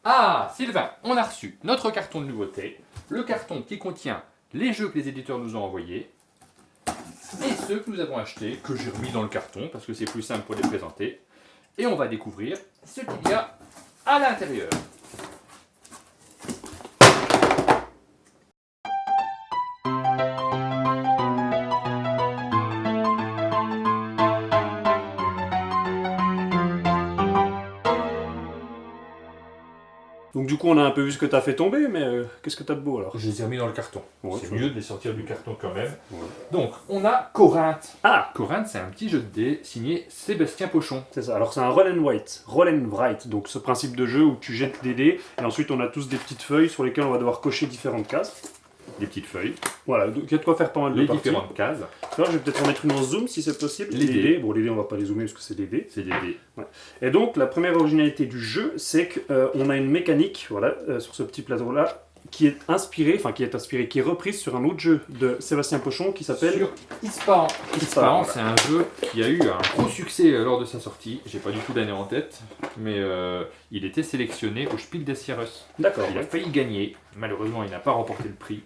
Ah, Sylvain, on a reçu notre carton de nouveauté, le carton qui contient les jeux que les éditeurs nous ont envoyés et ceux que nous avons achetés, que j'ai remis dans le carton parce que c'est plus simple pour les présenter. Et on va découvrir ce qu'il y a à l'intérieur. Donc du coup, on a un peu vu ce que tu as fait tomber, mais qu'est-ce que tu as de beau alors? Je les ai remis dans le carton. Ouais, C'est faut- mieux de les sortir du carton quand même. Ouais. Donc, on a Corinthe. Ah, Corinthe, c'est un petit jeu de dés signé Sébastien Pochon. c'est ça. Alors c'est un roll and write. Donc ce principe de jeu où tu jettes des dés et ensuite on a tous des petites feuilles sur lesquelles on va devoir cocher différentes cases. Des petites feuilles, Voilà, donc il y a de quoi faire pas mal de les parties. différentes cases, Alors je vais peut-être en mettre une en zoom si c'est possible. Les dés. Bon, les dés on va pas les zoomer parce que c'est des dés. c'est des dés. Et donc la première originalité du jeu, c'est qu'on a une mécanique, voilà, sur ce petit plateau-là, qui est reprise sur un autre jeu de Sébastien Pochon qui s'appelle Sur Ispahan. Ispahan, voilà. c'est un jeu qui a eu un gros succès lors de sa sortie. J'ai pas du tout l'année en tête, mais il était sélectionné au Spiel des Jahres. D'accord. Il a failli gagner. Malheureusement, il n'a pas remporté le prix.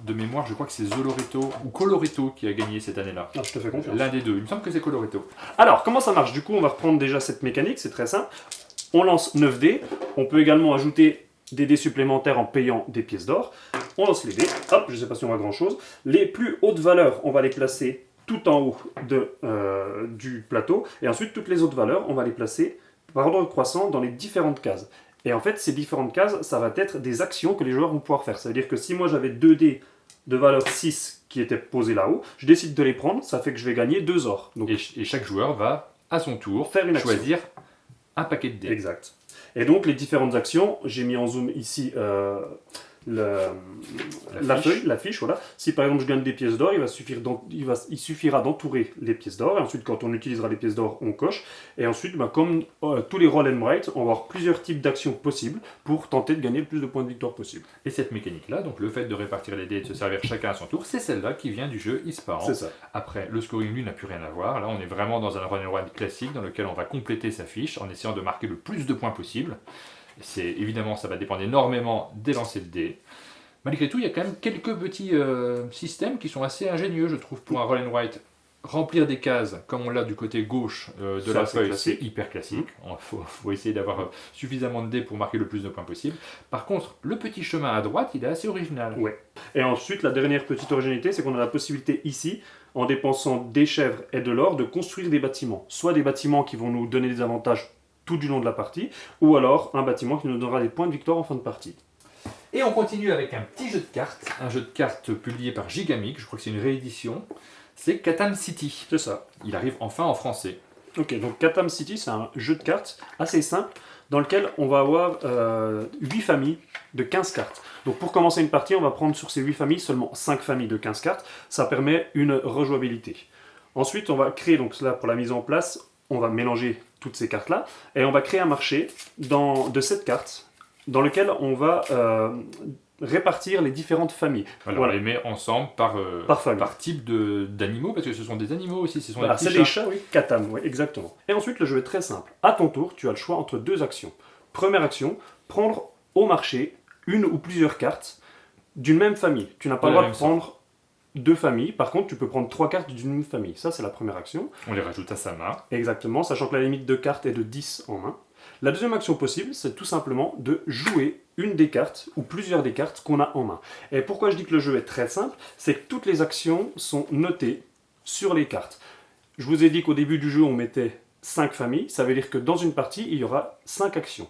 De mémoire, je crois que c'est Zoloreto ou Coloreto qui a gagné cette année-là. Ah, je te fais confiance. L'un des deux. Il me semble que c'est Coloreto. Alors, comment ça marche? Du coup, on va reprendre déjà cette mécanique, c'est très simple. On lance 9 dés. On peut également ajouter des dés supplémentaires en payant des pièces d'or. On lance les dés. Hop, je ne sais pas si on voit grand-chose. Les plus hautes valeurs, on va les placer tout en haut du plateau. Et ensuite, toutes les autres valeurs, on va les placer par ordre croissant dans les différentes cases. Et en fait, ces différentes cases, ça va être des actions que les joueurs vont pouvoir faire. Ça veut dire que si moi j'avais 2 dés de valeur 6 qui étaient posés là-haut, je décide de les prendre, ça fait que je vais gagner 2 ors. Donc, Et chaque joueur va, à son tour, faire une action. choisir un paquet de dés. Exact. Et donc les différentes actions, j'ai mis en zoom ici la fiche. feuille, la fiche, voilà. Si par exemple je gagne des pièces d'or, il suffira d'entourer les pièces d'or, et ensuite quand on utilisera les pièces d'or, on coche. Et ensuite, comme tous les roll and write, on va avoir plusieurs types d'actions possibles pour tenter de gagner le plus de points de victoire possible. Et cette mécanique-là, donc le fait de répartir les dés et de se servir chacun à son tour, c'est celle-là qui vient du jeu Ispahan. C'est ça. Après, le scoring, lui, n'a plus rien à voir. Là, on est vraiment dans un run and run classique dans lequel on va compléter sa fiche en essayant de marquer le plus de points possible. Évidemment, ça va dépendre énormément des lancers de dés. Malgré tout, il y a quand même quelques petits systèmes qui sont assez ingénieux, je trouve, pour un roll and write. Remplir des cases, comme on l'a du côté gauche de Ça, la c'est feuille, classique. c'est hyper classique. Il faut essayer d'avoir suffisamment de dés pour marquer le plus de points possible. Par contre, le petit chemin à droite, il est assez original. Ouais. Et ensuite, la dernière petite originalité, c'est qu'on a la possibilité ici, en dépensant des chèvres et de l'or, de construire des bâtiments. Soit des bâtiments qui vont nous donner des avantages tout du long de la partie, ou alors un bâtiment qui nous donnera des points de victoire en fin de partie. Et on continue avec un petit jeu de cartes, un jeu de cartes publié par Gigamic, je crois que c'est une réédition. C'est Catan City. C'est ça. Il arrive enfin en français. Ok, donc Catan City, c'est un jeu de cartes assez simple, dans lequel on va avoir 8 familles de 15 cartes. Donc pour commencer une partie, on va prendre sur ces 8 familles seulement 5 familles de 15 cartes. Ça permet une rejouabilité. Ensuite, on va créer, donc cela pour la mise en place, on va mélanger toutes ces cartes-là, et on va créer un marché de 7 cartes, dans lequel on va répartir les différentes familles. Voilà, Voilà. on les met ensemble par famille. type d'animaux, parce que ce sont des animaux aussi, ce sont Voilà, des c'est petits des chats. chats, oui. Catan, oui, exactement. Et ensuite, le jeu est très simple. À ton tour, tu as le choix entre 2 actions. Première action, prendre au marché une ou plusieurs cartes d'une même famille. Tu n'as pas Pas le la droit de même sorte. prendre 2 familles. Par contre, tu peux prendre 3 cartes d'une même famille. Ça, c'est la première action. On les rajoute à sa main. Exactement, sachant que la limite de cartes est de 10 en main. La deuxième action possible, c'est tout simplement de jouer une des cartes ou plusieurs des cartes qu'on a en main. Et pourquoi je dis que le jeu est très simple, c'est que toutes les actions sont notées sur les cartes. Je vous ai dit qu'au début du jeu, on mettait 5 familles. Ça veut dire que dans une partie, il y aura 5 actions.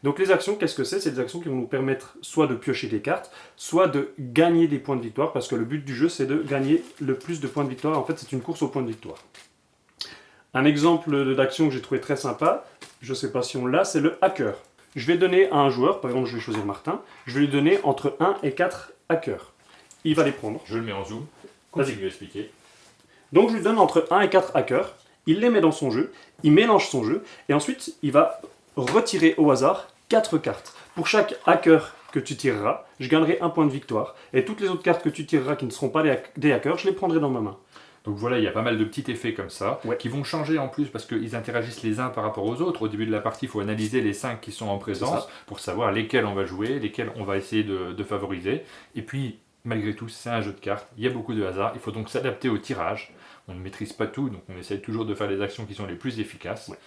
Donc les actions, qu'est-ce que c'est? C'est des actions qui vont nous permettre soit de piocher des cartes, soit de gagner des points de victoire, parce que le but du jeu, c'est de gagner le plus de points de victoire. En fait, c'est une course aux points de victoire. Un exemple d'action que j'ai trouvé très sympa, je ne sais pas si on l'a, c'est le hacker. Je vais donner à un joueur, par exemple je vais choisir Martin, je vais lui donner entre 1 et 4 hackers. Il va les prendre. Je le mets en zoom. Vas-y. Continue à expliquer. Donc je lui donne entre 1 et 4 hackers, il les met dans son jeu, il mélange son jeu, et ensuite il va retirer au hasard 4 cartes. Pour chaque hacker que tu tireras, je gagnerai un point de victoire, et toutes les autres cartes que tu tireras qui ne seront pas des hackers, je les prendrai dans ma main. Donc voilà, il y a pas mal de petits effets comme ça, Ouais. qui vont changer en plus parce qu'ils interagissent les uns par rapport aux autres. Au début de la partie, il faut analyser les 5 qui sont en présence pour savoir lesquels on va jouer, lesquels on va essayer de favoriser. Et puis, malgré tout, c'est un jeu de cartes, il y a beaucoup de hasard, il faut donc s'adapter au tirage. On ne maîtrise pas tout, donc on essaie toujours de faire les actions qui sont les plus efficaces. Ouais.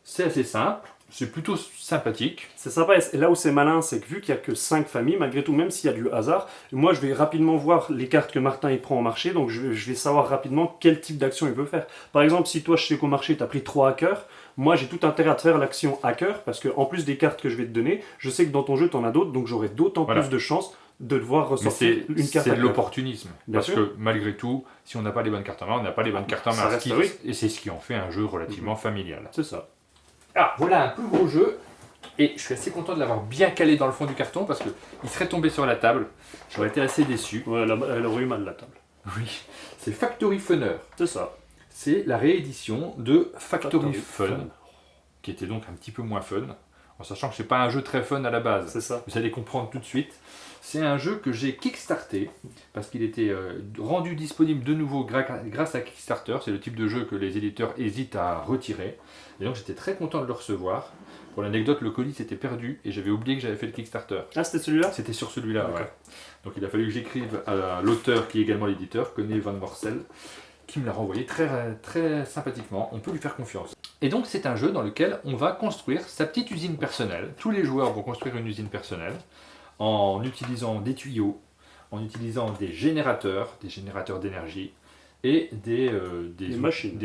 C'est assez simple, c'est plutôt sympathique. C'est sympa, et là où c'est malin, c'est que vu qu'il n'y a que 5 familles, malgré tout, même s'il y a du hasard, moi je vais rapidement voir les cartes que Martin il prend au marché, donc je vais savoir rapidement quel type d'action il peut faire. Par exemple, si toi je sais qu'au marché tu as pris 3 hackers, moi j'ai tout intérêt à te faire l'action hacker, parce que en plus des cartes que je vais te donner, je sais que dans ton jeu tu en as d'autres, donc j'aurai d'autant plus de chances de devoir Mais ressortir une carte c'est de hacker. l'opportunisme. Bien Parce sûr. que malgré tout, si on n'a pas les bonnes cartes en main, on n'a pas les bonnes cartes en Ça main. reste, oui. Et c'est ce qui en fait un jeu relativement familial. C'est ça. Ah, voilà un plus gros jeu. Et je suis assez content de l'avoir bien calé dans le fond du carton parce qu'il serait tombé sur la table. J'aurais été assez déçu. Ouais, elle aurait eu mal la table. Oui, c'est Factory Funner. C'est ça. C'est la réédition de Factory Factory Fun, qui était donc un petit peu moins fun, en sachant que c'est pas un jeu très fun à la base. C'est ça. Vous allez comprendre tout de suite. C'est un jeu que j'ai kickstarté parce qu'il était rendu disponible de nouveau grâce à Kickstarter. C'est le type de jeu que les éditeurs hésitent à retirer. Et donc j'étais très content de le recevoir. Pour l'anecdote, le colis s'était perdu et j'avais oublié que j'avais fait le Kickstarter. Ah, c'était celui-là? C'était sur celui-là, D'accord. ouais. Donc il a fallu que j'écrive à l'auteur qui est également l'éditeur, Conny Van Morsel, qui me l'a renvoyé très, très sympathiquement. On peut lui faire confiance. Et donc c'est un jeu dans lequel on va construire sa petite usine personnelle. Tous les joueurs vont construire une usine personnelle en utilisant des tuyaux, en utilisant des générateurs d'énergie et des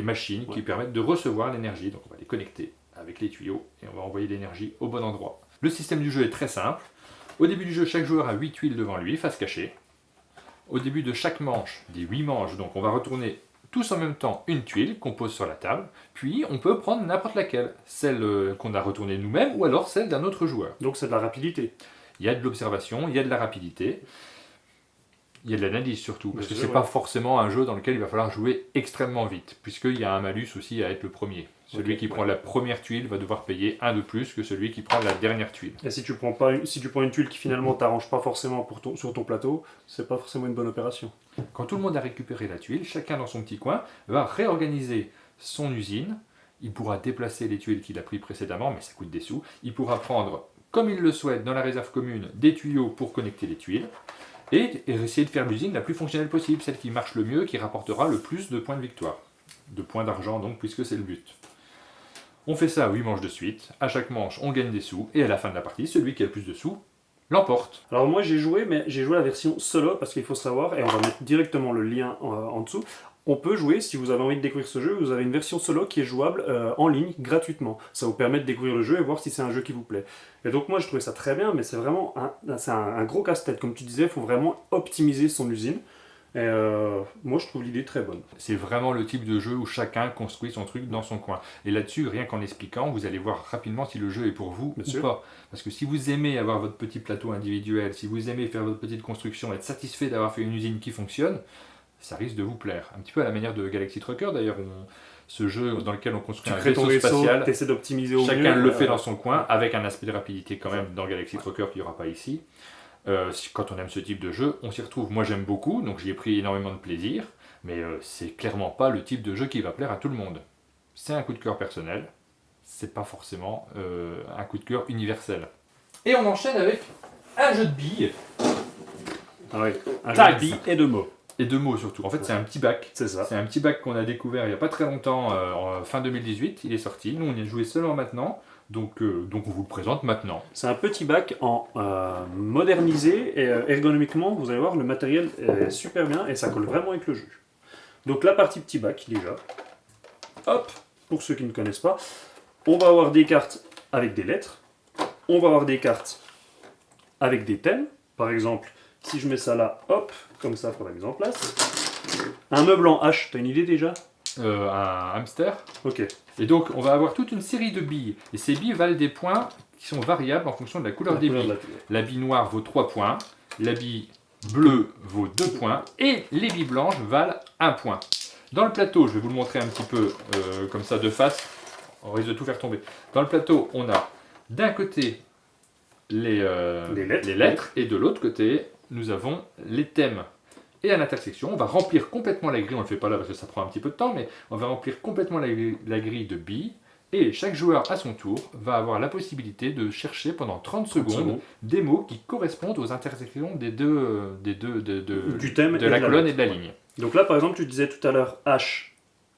machines qui permettent de recevoir l'énergie. Donc on va les connecter avec les tuyaux et on va envoyer l'énergie au bon endroit. Le système du jeu est très simple. Au début du jeu, chaque joueur a 8 tuiles devant lui, face cachée. Au début de chaque manche, des 8 manches, donc on va retourner tous en même temps une tuile qu'on pose sur la table, puis on peut prendre n'importe laquelle, celle qu'on a retournée nous-mêmes ou alors celle d'un autre joueur. Donc c'est de la rapidité. Il y a de l'observation, il y a de la rapidité, il y a de l'analyse surtout, parce que Bien c'est sûr, pas ouais. forcément un jeu dans lequel il va falloir jouer extrêmement vite, puisqu'il y a un malus aussi à être le premier. Celui Ok, qui prend la première tuile va devoir payer un de plus que celui qui prend la dernière tuile. Et si tu prends une tuile qui finalement t'arrange pas forcément sur ton plateau, c'est pas forcément une bonne opération. Quand tout le monde a récupéré la tuile, chacun dans son petit coin va réorganiser son usine. Il pourra déplacer les tuiles qu'il a prises précédemment, mais ça coûte des sous. Il pourra prendre, comme il le souhaite, dans la réserve commune, des tuyaux pour connecter les tuiles et essayer de faire l'usine la plus fonctionnelle possible, celle qui marche le mieux, qui rapportera le plus de points de victoire. De points d'argent donc, puisque c'est le but. On fait ça 8 manches de suite. À chaque manche, on gagne des sous. Et à la fin de la partie, celui qui a le plus de sous l'emporte. Alors moi j'ai joué, mais j'ai joué la version solo parce qu'il faut savoir, et on va mettre directement le lien en dessous. On peut jouer, si vous avez envie de découvrir ce jeu, vous avez une version solo qui est jouable en ligne gratuitement. Ça vous permet de découvrir le jeu et voir si c'est un jeu qui vous plaît. Et donc moi je trouvais ça très bien, mais c'est vraiment un gros casse-tête. Comme tu disais, il faut vraiment optimiser son usine. Et moi je trouve l'idée très bonne. C'est vraiment le type de jeu où chacun construit son truc dans son coin. Et là-dessus, rien qu'en expliquant, vous allez voir rapidement si le jeu est pour vous Bien ou sûr. pas. Parce que si vous aimez avoir votre petit plateau individuel, si vous aimez faire votre petite construction, être satisfait d'avoir fait une usine qui fonctionne, ça risque de vous plaire. Un petit peu à la manière de Galaxy Trucker d'ailleurs, ce jeu dans lequel on construit Tu un crées ton vaisseau vaisseau, spatial. tu essaies d'optimiser au mieux. Chacun le fait dans son coin, avec un aspect de rapidité quand même dans Galaxy Trucker qu'il n'y aura pas ici. Quand on aime ce type de jeu, on s'y retrouve. Moi j'aime beaucoup, donc j'y ai pris énormément de plaisir, mais c'est clairement pas le type de jeu qui va plaire à tout le monde. C'est un coup de cœur personnel, c'est pas forcément un coup de cœur universel. Et on enchaîne avec un jeu de billes, Ah oui, un Tags. jeu de billes et de mots. et de mots surtout. En fait c'est un petit bac. C'est ça. C'est un petit bac qu'on a découvert il n'y a pas très longtemps, en fin 2018, il est sorti. Nous on y a joué seulement maintenant, donc on vous le présente maintenant. C'est un petit bac en modernisé et ergonomiquement, vous allez voir, le matériel est super bien et ça colle vraiment avec le jeu. Donc la partie petit bac déjà. Hop, pour ceux qui ne connaissent pas, on va avoir des cartes avec des lettres. On va avoir des cartes avec des thèmes. Par exemple, si je mets ça là, hop, comme ça pour la mise en place. Un meuble en H, t'as une idée déjà? Un hamster. Ok. Et donc, on va avoir toute une série de billes. Et ces billes valent des points qui sont variables en fonction de la couleur des couleur de billes. la tuile. La bille noire vaut 3 points, la bille bleue vaut 2 points, et les billes blanches valent 1 point. Dans le plateau, je vais vous le montrer un petit peu comme ça de face, on risque de tout faire tomber. Dans le plateau, on a d'un côté les lettres, et de l'autre côté, nous avons les thèmes. Et à l'intersection, on va remplir complètement la grille, on ne le fait pas là parce que ça prend un petit peu de temps, mais on va remplir complètement la grille de billes. Et chaque joueur, à son tour, va avoir la possibilité de chercher pendant 30 secondes des mots qui correspondent aux intersections du thème de la colonne et de la ligne. Donc là, par exemple, tu disais tout à l'heure H,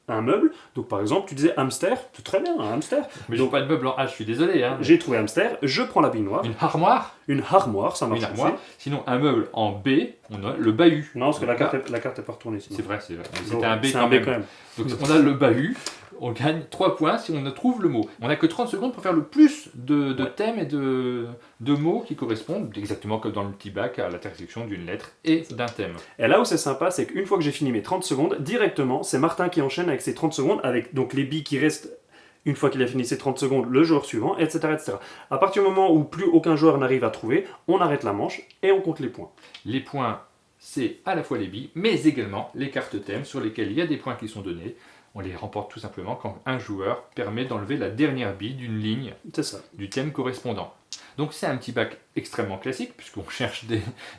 un meuble. Donc par exemple, tu disais hamster, c'est très bien, un hamster. Mais donc, je n'ai pas de meuble en H, je suis désolé. Hein, j'ai trouvé hamster, je prends la bille noire. Une armoire. Une armoire, ça marche une armoire. Sinon, un meuble en B, on a le bahut. Non, parce que la carte n'est pas retournée. C'est vrai, c'est vrai. C'était un B quand même. Donc on a le bahut. On gagne 3 points si on trouve le mot. On n'a que 30 secondes pour faire le plus de thèmes et de mots qui correspondent, exactement comme dans le petit bac, à l'intersection d'une lettre et d'un thème. Et là où c'est sympa, c'est qu'une fois que j'ai fini mes 30 secondes, directement, c'est Martin qui enchaîne avec ses 30 secondes, avec donc les billes qui restent une fois qu'il a fini ses 30 secondes, le joueur suivant, etc., etc. À partir du moment où plus aucun joueur n'arrive à trouver, on arrête la manche et on compte les points. Les points, c'est à la fois les billes, mais également les cartes thèmes sur lesquelles il y a des points qui sont donnés. On les remporte tout simplement quand un joueur permet d'enlever la dernière bille d'une ligne du thème correspondant. Donc c'est un petit bac extrêmement classique, puisqu'on cherche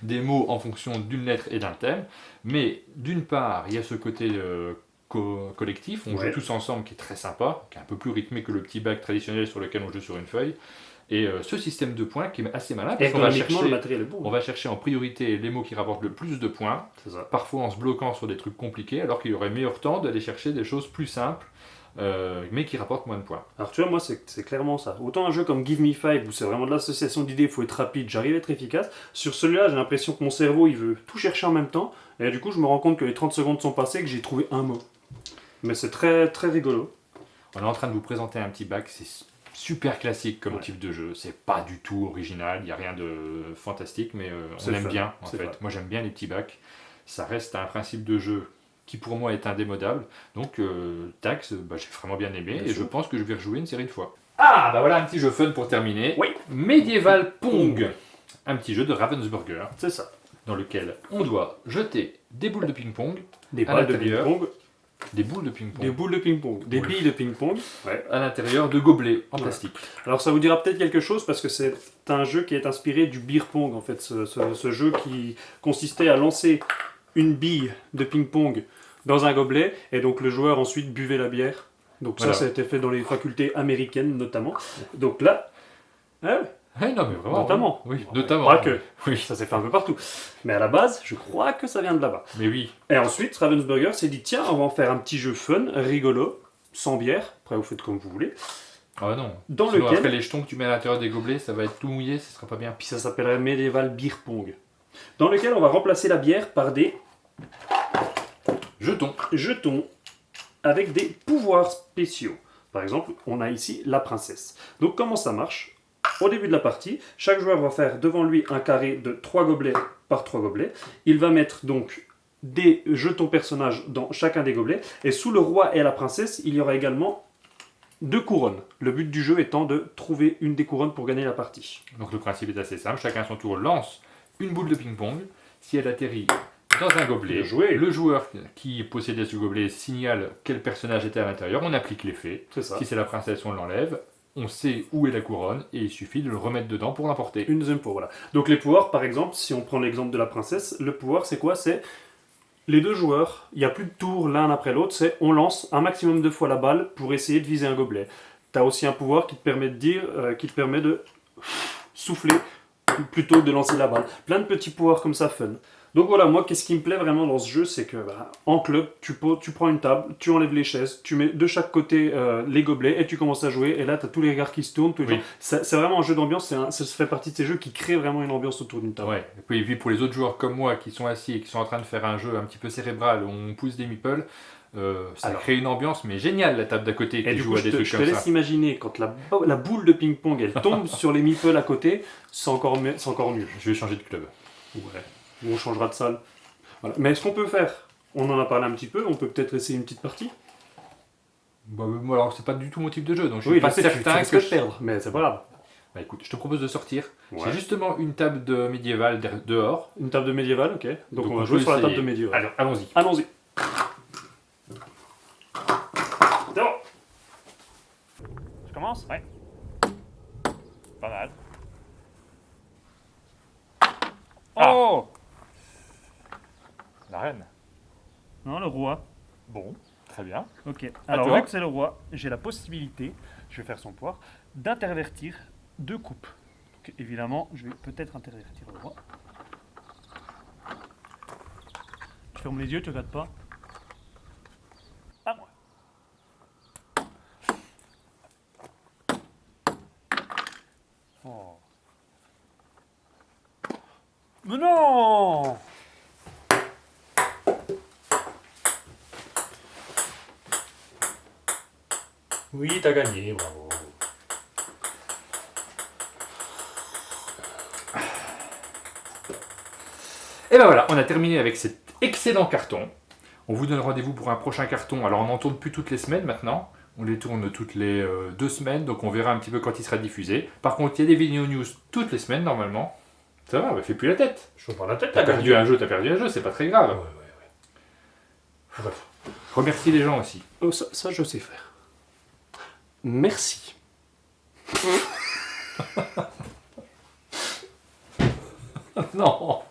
des mots en fonction d'une lettre et d'un thème. Mais d'une part, il y a ce côté collectif, on joue tous ensemble, qui est très sympa, qui est un peu plus rythmé que le petit bac traditionnel sur lequel on joue sur une feuille. Et ce système de points qui est assez malin, parce qu'on va chercher en priorité les mots qui rapportent le plus de points, parfois en se bloquant sur des trucs compliqués, alors qu'il y aurait meilleur temps d'aller chercher des choses plus simples, mais qui rapportent moins de points. Alors tu vois, moi c'est clairement ça. Autant un jeu comme Give Me Five, où c'est vraiment de l'association d'idées, il faut être rapide, j'arrive à être efficace. Sur celui-là, j'ai l'impression que mon cerveau, il veut tout chercher en même temps, et du coup, je me rends compte que les 30 secondes sont passées et que j'ai trouvé un mot. Mais c'est très, très rigolo. On est en train de vous présenter un petit bac, c'est super classique comme type de jeu, c'est pas du tout original, il n'y a rien de fantastique, mais on aime bien en fait. Moi j'aime bien les petits bacs, ça reste un principe de jeu qui pour moi est indémodable, donc Tax, j'ai vraiment bien aimé et je pense que je vais rejouer une série de fois. Ah bah voilà un petit jeu fun pour terminer, Medieval Pong, un petit jeu de Ravensburger, c'est ça, dans lequel on doit jeter des boules de ping-pong, des balles de ping-pong. Des boules de ping-pong. Des boules de ping-pong. Des billes de ping-pong. À l'intérieur de gobelets en plastique. Alors ça vous dira peut-être quelque chose parce que c'est un jeu qui est inspiré du beer pong en fait. Ce jeu qui consistait à lancer une bille de ping-pong dans un gobelet et donc le joueur ensuite buvait la bière. Donc ça a été fait dans les facultés américaines notamment. Donc là... non mais vraiment. Notamment. Oui, notamment. Pas que. Oui, ça s'est fait un peu partout. Mais à la base, je crois que ça vient de là-bas. Mais oui. Et ensuite, Ravensburger s'est dit, tiens, on va en faire un petit jeu fun, rigolo, sans bière. Après, vous faites comme vous voulez. Ah non. Dans lequel... Après les jetons que tu mets à l'intérieur des gobelets, ça va être tout mouillé, ce sera pas bien. Puis ça s'appellerait Medieval Beer Pong. Dans lequel on va remplacer la bière par des... Jetons avec des pouvoirs spéciaux. Par exemple, on a ici la princesse. Donc comment ça marche ? Au début de la partie, chaque joueur va faire devant lui un carré de 3 gobelets par 3 gobelets. Il va mettre donc des jetons personnages dans chacun des gobelets. Et sous le roi et la princesse, il y aura également 2 couronnes. Le but du jeu étant de trouver une des couronnes pour gagner la partie. Donc le principe est assez simple. Chacun à son tour lance une boule de ping-pong. Si elle atterrit dans un gobelet, le joueur qui possédait ce gobelet signale quel personnage était à l'intérieur. On applique l'effet. Si c'est la princesse, on l'enlève. On sait où est la couronne et il suffit de le remettre dedans pour l'emporter. Une deuxième fois, voilà. Donc les pouvoirs, par exemple, si on prend l'exemple de la princesse, le pouvoir c'est quoi ? C'est les deux joueurs, il n'y a plus de tours l'un après l'autre, c'est on lance un maximum de fois la balle pour essayer de viser un gobelet. Tu as aussi un pouvoir qui te permet de dire, qui te permet de souffler plutôt que de lancer la balle. Plein de petits pouvoirs comme ça fun. Donc voilà, moi, qu'est-ce qui me plaît vraiment dans ce jeu, c'est que en club, tu prends une table, tu enlèves les chaises, tu mets de chaque côté les gobelets et tu commences à jouer. Et là, tu as tous les regards qui se tournent. C'est vraiment un jeu d'ambiance, ça fait partie de ces jeux qui créent vraiment une ambiance autour d'une table. Ouais. Et puis pour les autres joueurs comme moi qui sont assis et qui sont en train de faire un jeu un petit peu cérébral où on pousse des meeples, ça crée une ambiance mais géniale, la table d'à côté qui joue à des trucs comme ça. Je te laisse imaginer quand la boule de ping-pong elle tombe sur les meeples à côté, c'est encore mieux. Je vais changer de club. Ouais. Ou on changera de salle. Voilà. Mais ce qu'on peut faire, on en a parlé un petit peu, on peut peut-être essayer une petite partie. Moi, alors c'est pas du tout mon type de jeu, donc je suis pas certain que je perdre, mais c'est pas grave. Bah écoute, je te propose de sortir. J'ai justement une table de médiéval dehors. Une table de médiéval, ok. Donc on va jouer sur la table de médiéval. Alors, allons-y. Allons-y. C'est bon. Je commence ? Ouais. Pas mal. Oh! On a reine. Non, le roi. Bon, très bien. Ok. Alors, toi. vu que c'est le roi, j'ai la possibilité, je vais faire son pouvoir, d'intervertir 2 coupes. Donc, évidemment, je vais peut-être intervertir le roi. Tu fermes les yeux, tu regardes pas. À moi. Oh. Mais non! Oui, t'as gagné, bravo. Et ben voilà, on a terminé avec cet excellent carton. On vous donne rendez-vous pour un prochain carton. Alors on n'en tourne plus toutes les semaines maintenant. On les tourne toutes les 2 semaines, donc on verra un petit peu quand il sera diffusé. Par contre, il y a des vidéos news toutes les semaines normalement. Ça va, fais plus la tête. Je me prends la tête, T'as perdu un jeu, c'est pas très grave. Ouais. Bref. Remercie les gens aussi. Oh, ça, je sais faire. Merci. Non.